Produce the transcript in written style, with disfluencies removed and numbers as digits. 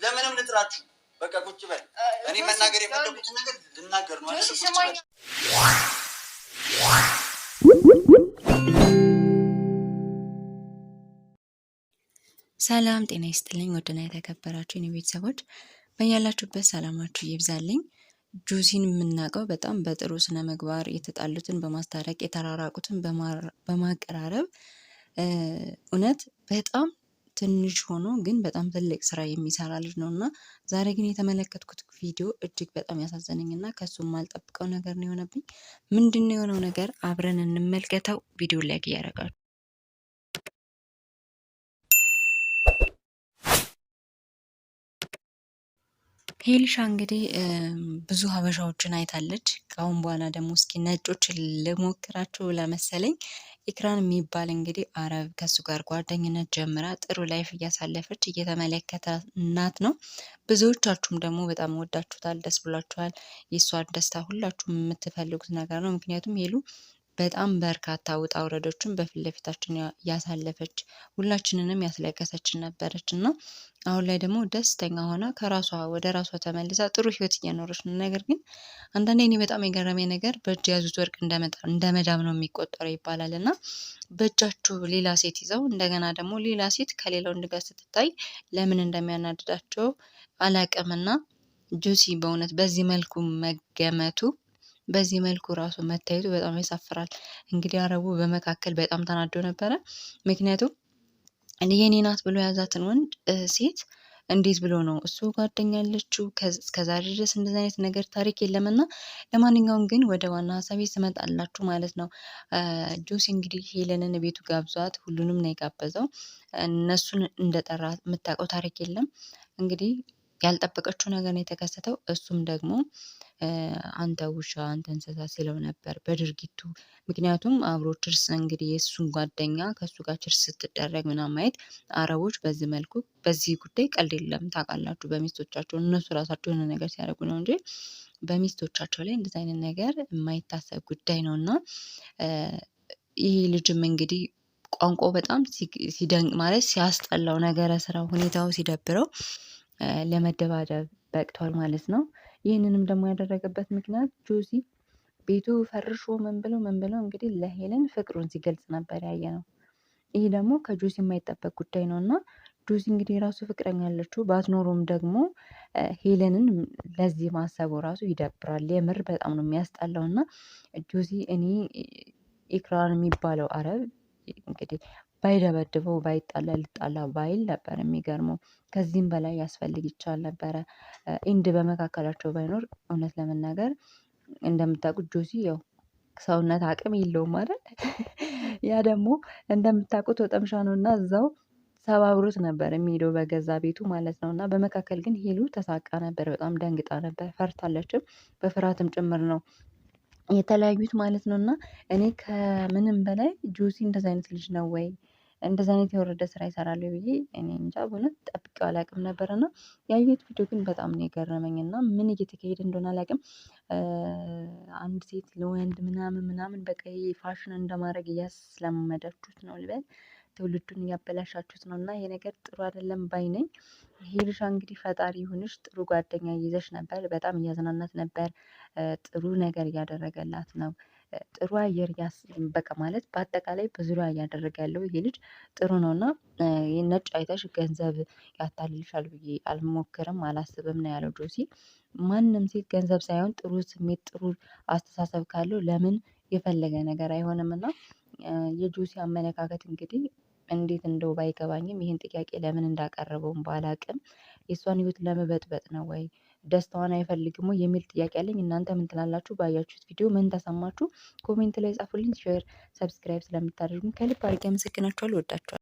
ለምንም ልጥራችሁ በቃ ቁጭ በል። እኔ መናገር የፈለኩትን ነገር ልናገር ነው አይደል? ሰላም ጤና ይስጥልኝ ወደና የተከበራችሁ የኔ ቤተሰቦች በያላችሁበት ሰላማችሁ ይብዛልኝ። ጆሲን የምናውቀው በጣም በጥሩ ስነ ምግባር የተጣሉትን በማስታረቅ የተራራቁትን በማቀራረብ እውነት በጣም ትንሽ ሆኖ ግን በጣም ትልቅ ስራ የሚሰራ ልጅ ነውና ዛሬ ግን የተመለከትኩት ቪዲዮ እጅግ በጣም ያሳዘነኝና ከሱም ማልጠብቀው ነገር ነው የሆነብኝ። ምንድነው የሆነው ነገር አብረን እንመልከተው። ቪዲዮ ላይክ እያደረጋችሁ ሄልሻ እንግዲህ ብዙ ሀበሻዎችን አይታለች። ከአሁን በኋላ ደግሞ እስኪ ነጮችን ልሞክራቸው ለመሰለኝ ኢክራን የሚባል እንግዲህ አረብ ከሱ ጋር ጓደኝነት ጀምራ ጥሩ ላይፍ እያሳለፈች እየተመለከተ እናት ነው። ብዙዎቻችሁም ደግሞ በጣም ወዳችሁታል፣ ደስ ብሏችኋል። የእሷን ደስታ ሁላችሁም የምትፈልጉት ነገር ነው። ምክንያቱም ሄሉ በጣም በርካታ ውጣ ውረዶችን በፊት ለፊታችን ያሳለፈች ሁላችንንም ያስለቀሰችን ነበረች እና አሁን ላይ ደግሞ ደስተኛ ሆና ከራሷ ወደ ራሷ ተመልሳ ጥሩ ህይወት እየኖረች ነው። ነገር ግን አንዳንዴ እኔ በጣም የገረመኝ ነገር በእጅ ያዙት ወርቅ እንደ መዳብ ነው የሚቆጠረው ይባላል እና በእጃችሁ ሌላ ሴት ይዘው እንደገና ደግሞ ሌላ ሴት ከሌላ ወንድ ጋር ስትታይ ለምን እንደሚያናድዳቸው አላቅምና ጆሲ በእውነት በዚህ መልኩ መገመቱ በዚህ መልኩ ራሱ መታየቱ በጣም ያሳፍራል። እንግዲህ አረቡ በመካከል በጣም ተናዶ ነበረ። ምክንያቱም የኔ ናት ብሎ የያዛትን ወንድ ሴት እንዴት ብሎ ነው እሱ ጓደኛ ያለችው? እስከዛሬ ድረስ እንደዚህ አይነት ነገር ታሪክ የለምና፣ ለማንኛውም ግን ወደ ዋና ሀሳቤ ስመጣላችሁ ማለት ነው። ጆሲ እንግዲህ ሄለንን ቤቱ ጋብዟት ሁሉንም ነው የጋበዘው። እነሱን እንደጠራ የምታውቀው ታሪክ የለም። እንግዲህ ያልጠበቀችው ነገር ነው የተከሰተው። እሱም ደግሞ አንተ ውሻ አንተ እንስሳ ሲለው ነበር በድርጊቱ። ምክንያቱም አብሮ ችርስ እንግዲህ የእሱን ጓደኛ ከእሱ ጋር ችርስ ስትደረግ ምናምን ማየት አረቦች በዚህ መልኩ በዚህ ጉዳይ ቀልድ የለም ታውቃላችሁ። በሚስቶቻቸው እነሱ ራሳቸው የሆነ ነገር ሲያደርጉ ነው እንጂ በሚስቶቻቸው ላይ እንደዚህ አይነት ነገር የማይታሰብ ጉዳይ ነው እና ይህ ልጅም እንግዲህ ቋንቋው በጣም ሲደንቅ ማለት ሲያስጠላው ነገረ ስራው ሁኔታው ሲደብረው ለመደባደብ በቅቷል ማለት ነው። ይህንንም ደግሞ ያደረገበት ምክንያት ጆሲ ቤቱ ፈርሾ ምን ብለው እንግዲህ ለሄለን ፍቅሩን ሲገልጽ ነበር ያየ ነው። ይህ ደግሞ ከጆሲ የማይጠበቅ ጉዳይ ነው እና ጆሲ እንግዲህ የራሱ ፍቅረኛ ያለችው ባትኖሩም ደግሞ ሄለንን ለዚህ ማሰቡ ራሱ ይደብራል። የምር በጣም ነው የሚያስጠላው እና ጆሲ እኔ ኢክራን የሚባለው አረብ እንግዲህ ባይደበድበው ባይጣላ ልጣላ ባይል ነበር የሚገርመው። ከዚህም በላይ ያስፈልግ ይቻል ነበረ። ኢንድ በመካከላቸው ባይኖር እውነት ለመናገር እንደምታውቁት ጆሲ ያው ሰውነት አቅም የለውም አይደል? ያ ደግሞ እንደምታውቁት ወጠምሻ ነው እና እዛው ሰባብሮት ነበር የሚሄደው በገዛ ቤቱ ማለት ነው። እና በመካከል ግን ሄሉ ተሳቃ ነበር፣ በጣም ደንግጣ ነበር፣ ፈርታለችም በፍርሃትም ጭምር ነው የተለያዩት ማለት ነው። እና እኔ ከምንም በላይ ጆሲ እንደዚ አይነት ልጅ ነው ወይ እንደዚ አይነት የወረደ ስራ ይሰራል ብዬ እኔ እንጃ በእውነት ጠብቄው አላውቅም ነበር። እና ያየሁት ቪዲዮ ግን በጣም ነው የገረመኝ እና ምን እየተካሄደ እንደሆነ አላውቅም። አንድ ሴት ለወንድ ምናምን በቃ ፋሽን እንደማድረግ እያስለመዳችሁት ነው ልበል፣ ትውልዱን እያበላሻችሁት ነው እና ይሄ ነገር ጥሩ አይደለም ባይ ነኝ። ሄልሻ እንግዲህ ፈጣሪ ይሁንሽ፣ ጥሩ ጓደኛ ይዘሽ ነበር፣ በጣም እያዝናናት ነበር፣ ጥሩ ነገር እያደረገላት ነው፣ ጥሩ አየር በቃ ማለት በአጠቃላይ በዙሪያ እያደረገ ያለው ይሄ ልጅ ጥሩ ነው እና ነጭ አይተሽ ገንዘብ ያታልልሻል ብዬ አልሞክርም አላስብም ነው ያለው ጆሲ። ማንም ሴት ገንዘብ ሳይሆን ጥሩ ስሜት ጥሩ አስተሳሰብ ካለው ለምን የፈለገ ነገር አይሆንም እና የጆሲ አመለካከት እንግዲህ እንዴት እንደው ባይገባኝም ይህን ጥያቄ ለምን እንዳቀረበውም ባላቅም የእሷን ህይወት ለመበጥበጥ ነው ወይ ደስታዋን አይፈልግም ወይ የሚል ጥያቄ አለኝ። እናንተ ምን ትላላችሁ? ባያችሁት ቪዲዮ ምን ተሰማችሁ? ኮሜንት ላይ ጻፉልኝ። ሼር፣ ሰብስክራይብ ስለምታደርጉኝ ከልብ አድርጌ አመሰግናችኋለሁ። እወዳችኋለሁ።